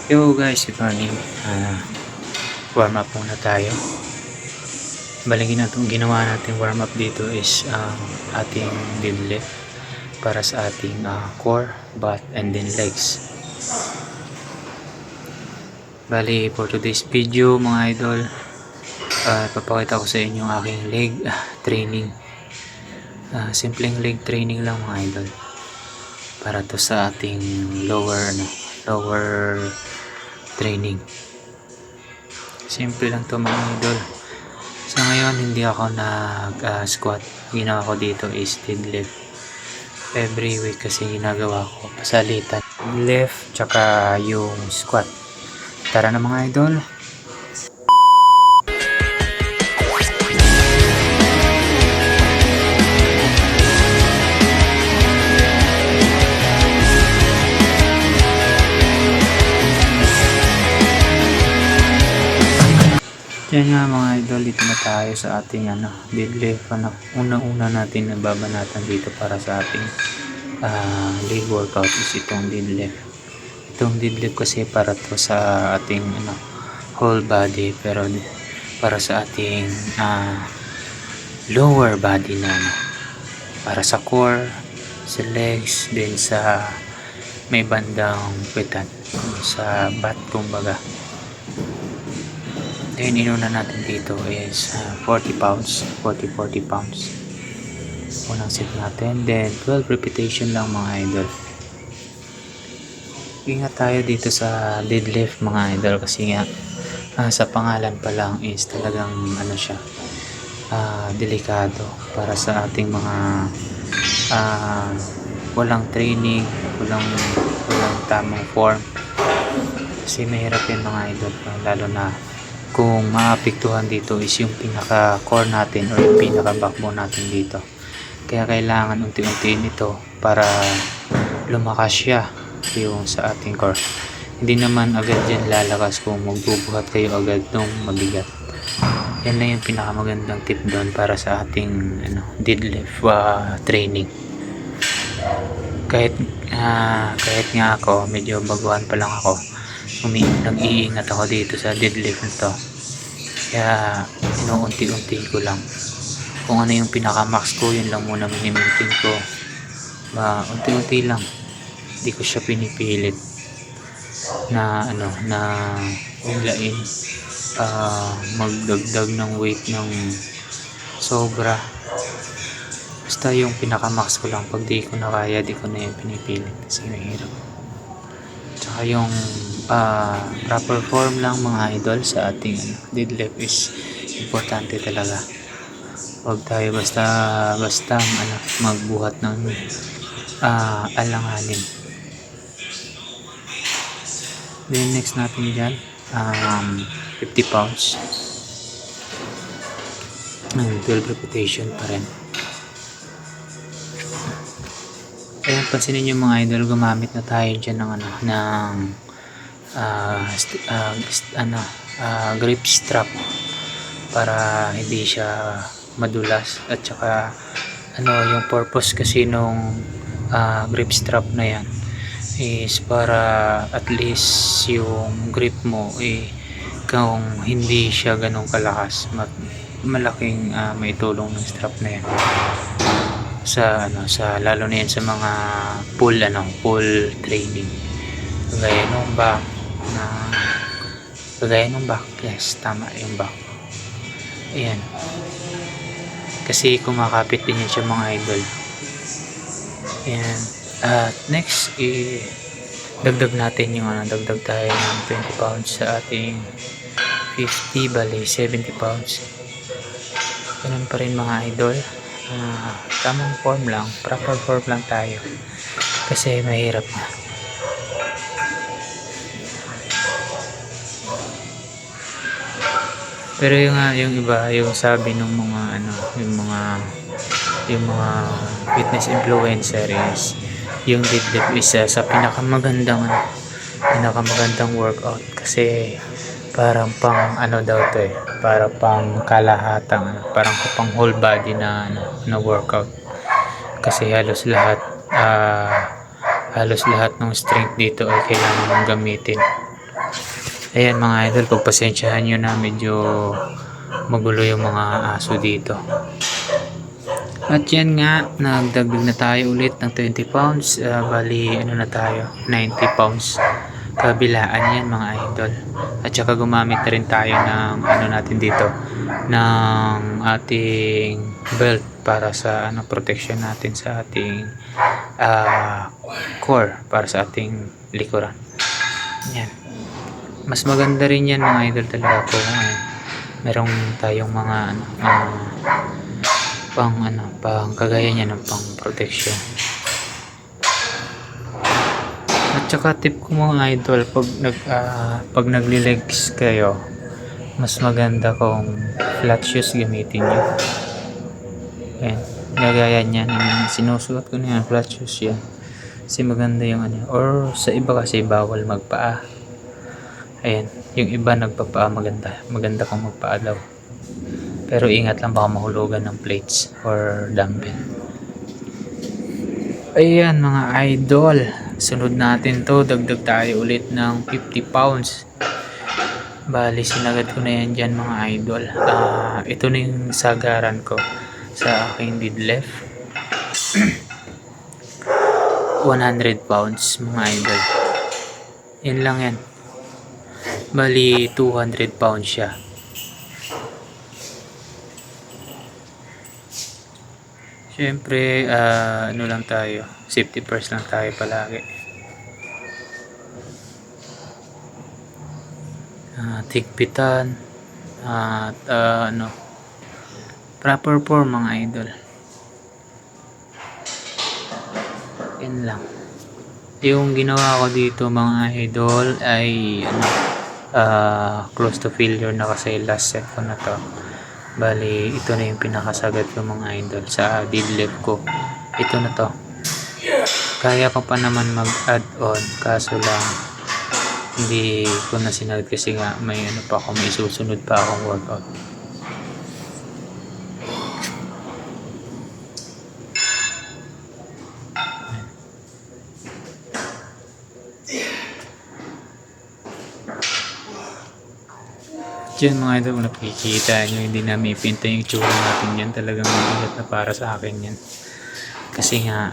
Yo guys, good morning. Warm up muna tayo. Balingin natin, ginawa natin warm up dito is ating deadlift para sa ating core, butt, and then legs. Bali, for today's video mga idol, papakita ko sa inyo ang aking leg training. Simpleng leg training lang mga idol. Para to sa ating lower training. Simple lang to mga idol. Sa ngayon hindi ako nag-squat. Ginawa ko dito is deadlift. Every week kasi ginagawa ko pasalitan. Lift tsaka yung squat. Tara na mga idol. Yan nga mga idol, dito na tayo sa ating deadlift. Unang-una natin nababanatan dito para sa ating leg workout is itong deadlift. Itong deadlift kasi para to sa ating whole body, pero para sa ating lower body na para sa core, sa legs, din sa may bandang pitan, sa butt kumbaga. Then inuna natin dito is 40 pounds. Unang set natin, then 12 repetition lang mga idol. Ingat tayo dito sa deadlift mga idol kasi nga sa pangalan pa lang is talagang siya delikado para sa ating mga walang training, walang tamang form. Kasi mahirap yan mga idol, lalo na kung maapektuhan dito is yung pinaka core natin or yung pinaka backbone natin dito. Kaya kailangan unti-untiin ito para lumakas siya yung sa ating core. Hindi naman agad yan lalakas kung magbubuhat kayo agad nung mabigat. Yan na yung pinakamagandang tip doon para sa ating deadlift training. Kahit nga ako medyo baguhan pa lang ako, nag-iingat ako dito sa deadlift nito. Kaya inuunti-unti ko lang. Kung ano yung pinaka-max ko, yun lang muna mini-maintain ko. Unti-unti lang. Hindi ko siya pinipilit na uglain, magdagdag ng weight ng sobra. Basta yung pinaka-max ko lang. Pag di ko na kaya, di ko na yung pinipilit kasi mahirap. Tsaka yung proper form lang mga idol sa ating deadlift is importante talaga. Huwag tayo basta magbuhat ng alanganin. Then next natin dyan 50 pounds and 12 repetition pa rin. Ayan, pansinin nyo mga idol, gumamit na tayo dyan ng grip strap para hindi siya madulas. At saka yung purpose kasi nung grip strap na yan is para at least yung grip mo kung hindi siya ganun kalakas, malaking maitulong ng strap na yan sa lalo na yan sa mga pull training, kagaya nung back. Yes, tama yung back. Ayan, kasi kumakapit din yan siya mga idol. Ayan. At next dagdag natin yung dagdag tayo ng 20 pounds sa ating 50, bali 70 pounds. Ganun pa rin mga idol. Tamang form lang, proper form lang tayo kasi mahirap na. Pero yung iba, yung sabi ng mga yung mga fitness influencer is yung deadlift is sa pinakamagandang workout kasi parang pang daw to para pang kalahatang, parang pang whole body na workout kasi halos lahat ng strength dito ay kailangan mong gamitin. Ayan mga idol, pagpasensyahan nyo na medyo magulo yung mga aso dito. At yan nga, nagdagdag na tayo ulit ng 20 pounds. Bali, ano na tayo, 90 pounds. Kabilaan yan mga idol. At saka gumamit na rin tayo ng ano natin dito, ng ating belt para sa protection natin sa ating core, para sa ating likuran. Yan. Mas maganda rin yan mga idol talaga kung merong tayong mga pang kagaya niya ng pang protection. At saka tip ko mga idol, pag nagli-legs kayo, mas maganda kung flat shoes gamitin nyo. Ayan, gagaya niyan, sinusuot ko na yan, flat shoes yan. Kasi maganda yung or sa iba kasi bawal magpaa. Ayan, yung iba nagpapaa, maganda kung magpaa daw. Pero ingat lang, baka mahulugan ng plates or dumbbell. Ayan mga idol, sunod natin to, dagdag tayo ulit ng 50 pounds. Bali, sinagad ko na yan dyan mga idol. Ito na yung sagaran ko sa aking deadlift. 100 pounds mga idol. Yan lang yan. Bali, 200 pounds siya. Siyempre, ano lang tayo, safety first lang tayo palagi. Tigpitan at proper form mga idol. Yan lang. Yung ginawa ko dito mga idol ay close to failure na kasi last set ko na to. Bali, ito na yung pinakasagad ko mga idol sa deadlift ko. Ito na to. Kaya ko pa naman mag-add on, kaso lang hindi ko na sinagad kasi nga may pa ako, may susunod pa akong workout. Diyan mga idol, kung nakikita nyo, hindi namin ipinta yung tsura natin yan. Talagang mabigat na para sa akin yan. Kasi nga,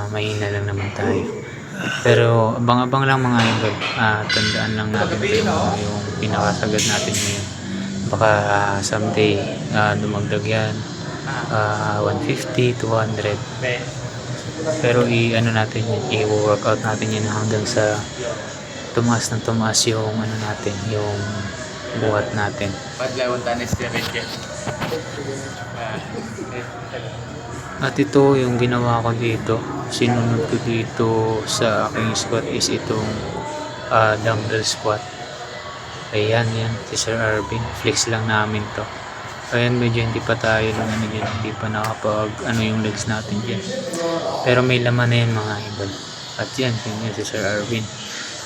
mahina lang naman tayo. Pero abang-abang lang mga idol. Tandaan lang natin yung pinakasagad natin ngayon. Baka someday, dumagdag yan. 150, 200. Pero natin yan, i-workout natin yan hanggang sa tumaas ng tumaas yung natin, yung buhat natin. At ito yung ginawa ko dito, sinunod ko dito sa aking squat is itong dumbbell squat. Ayan yan, si Sir Arvin, flex lang namin to. Ayan, medyo hindi pa tayo lang hindi pa nakapag yung legs natin dyan. Pero may laman na yan mga idol. At yan, yun si Sir Arvin.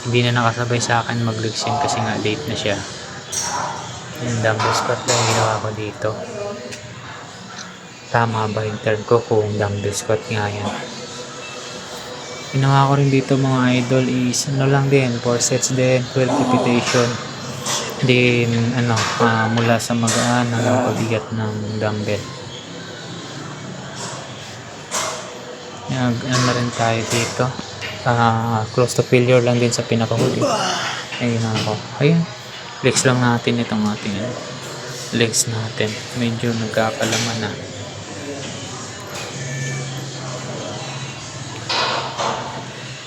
Hindi na nakasabay sa akin mag-legs yan kasi nga late na siya. Yung dumbbell squat lang ginawa ko dito. Tama ba yung term ko kung dumbbell squat nga yan? Ginawa ko rin dito mga idol is lang din, 4 sets din, 12 repetition. Then mula sa magaan hanggang pabigat ng dumbbell. Na rin tayo dito. Close to failure lang din sa pinakahuli. Ayun ako. Ayun. Legs lang natin itong ating legs natin. Medyo nagkakalaman na.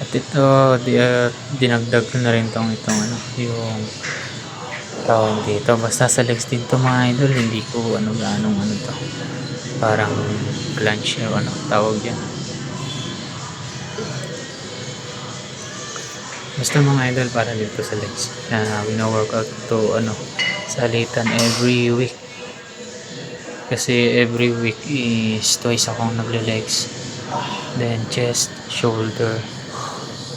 At ito, dinagdag ko na rin itong yung tawag dito. Basta sa legs din to mga idol, hindi ko ganong to. Parang planche o tawag yan. Basta mga idol para dito sa legs. Wina-workout to salitan every week. Kasi every week is twice akong nagle-legs. Then chest, shoulder,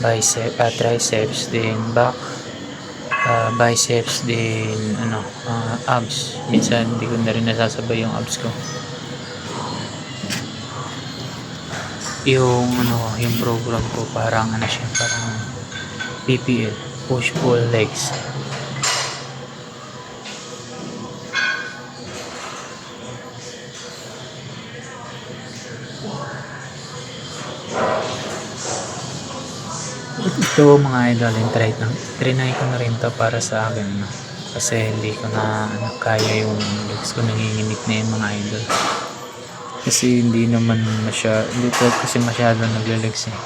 bicep, triceps, then back, biceps, then abs. Minsan hindi ko na rin nasasabay yung abs ko. Yung program ko parang siya, parang PPL, push pull legs. Ito mga idol, trinay ko na rin to para sa akin, no? Kasi hindi ko na kaya yung legs ko, nanginginig na yung mga idol. Kasi hindi to kasi masyado nagle-legs eh.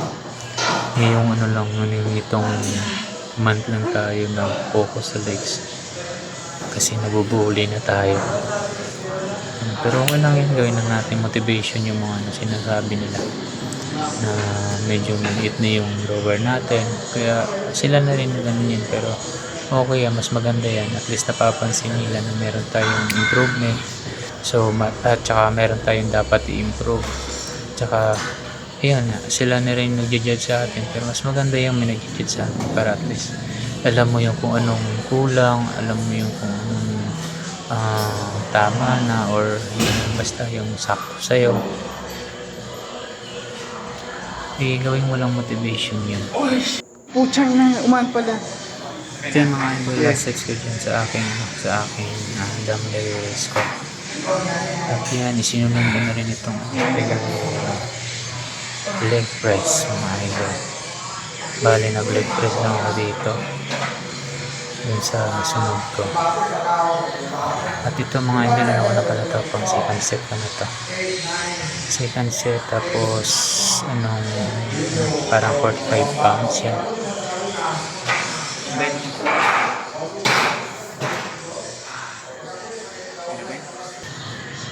Ngayong ano lang, itong month lang tayo na focus sa legs. Kasi nabubuli na tayo. Pero okay lang yan, gawin na natin motivation yung mga sinasabi nila na medyo maliit na yung lower natin, kaya sila na rin ganun yan. Pero okay yan, mas maganda yan, at least napapansin nila na meron tayong improvement. So at saka meron tayong dapat i-improve, tsaka ayan, sila na rin nag-judge sa atin, pero mas maganda yung may nag-judge sa atin para at least alam mo yung kung anong kulang, alam mo yung kung anong tama na, or yun, basta yung sakto sa'yo. Gawin mo lang motivation yun. Puchang na, uman pala. Yan mga idol, last sex ko dyan sa aking dumbbell squat. At yan, isinunod ko na rin itong leg press mga idol. Bali, nag-leg press lang ako dito dun sa sunod ko. At ito mga idol, ano ko na pala ito, pang second set ko na to. Second set, tapos parang 45 pounds yan.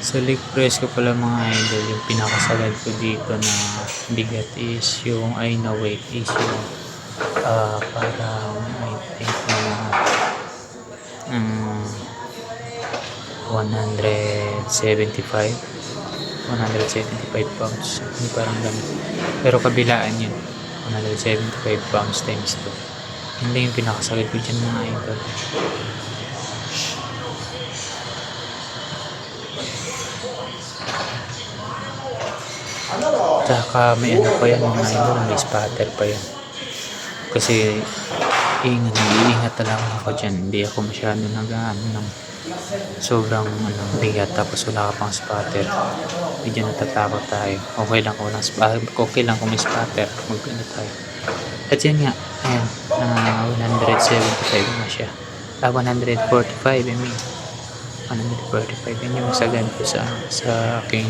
Sa leg press ko pala mga idol, yung pinakasagad ko dito na bigat is yung na weight is yung parang I think na 175 pounds, hindi parang ganun, pero kabilaan yun, 175 pounds times 2. Hindi yung pinakasagad ko dyan mga idol. Tsaka may pa yan mga idol, may spatter pa yan. Kasi iingat talaga ako dyan, hindi ako masyado ng sobrang bigat tapos wala ka pang spatter, medyo natatakot tayo. Okay lang kung walang spatter, okay lang kung may spatter, tayo. At yan nga, ayan, 175 na siya, 145 I mean 145, yun yung sagad ko sa aking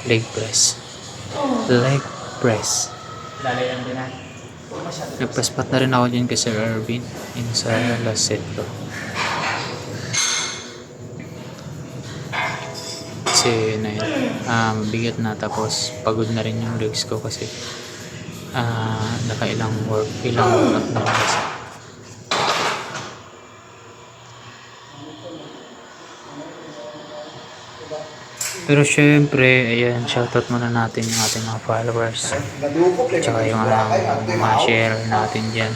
leg press. Nagpa-spot na rin ako dyan kay Sir Irvin in sa last set ko. Kasi na yun, bigat na, tapos pagod na rin yung legs ko kasi ilang workout na kasi. Pero syempre, ayan, shoutout muna natin yung ating mga followers, tsaka yung mga share natin dyan,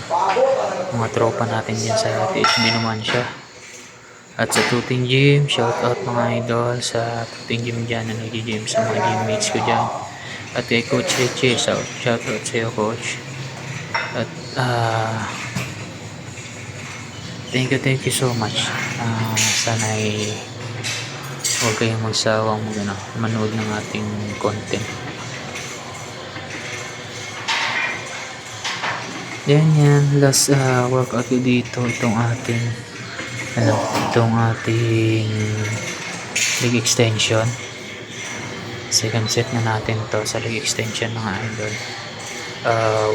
mga tropa natin dyan sa THB naman siya. At sa Tuting Gym, shoutout mga idol sa Tuting Gym dyan na nag-gym sa mga gymmates ko dyan. At kay Coach Richie, shoutout sa iyo Coach. At thank you so much. Sana huwag kayong magsawang manood ng ating content. Yan, last workout ko dito, itong ating leg extension. Second set na natin to sa leg extension mga idol.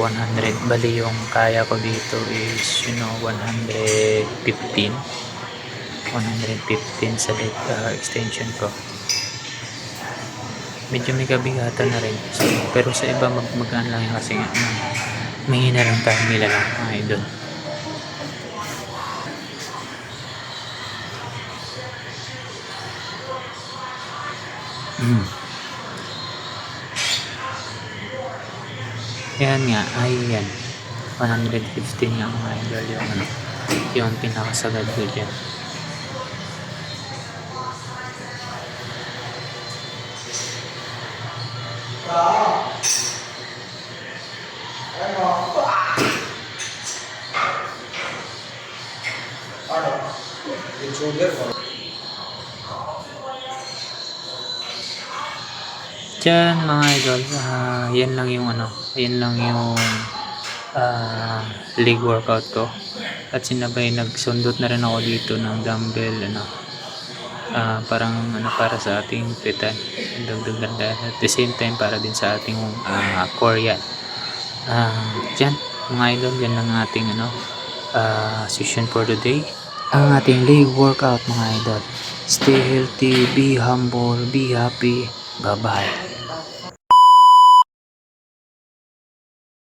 100, bali yung kaya ko dito is 115 sa leg extension ko. Medyo may kabigatan na rin, so, pero sa iba magaan lang yun kasi may na lang tayo nila lang mga idol. Yan nga, yan 115 nga mga idol yung pinakasagad ko dyan. Diyan mga idol, yan lang yung leg workout ko. At sinabay nagsundot na rin ako dito ng dumbbell, parang para sa ating petan, dagdag at the same time para din sa ating core yan. Dyan mga idol, yan ang ating session for today, ang ating leg workout mga idol. Stay healthy, be humble, be happy, bye bye.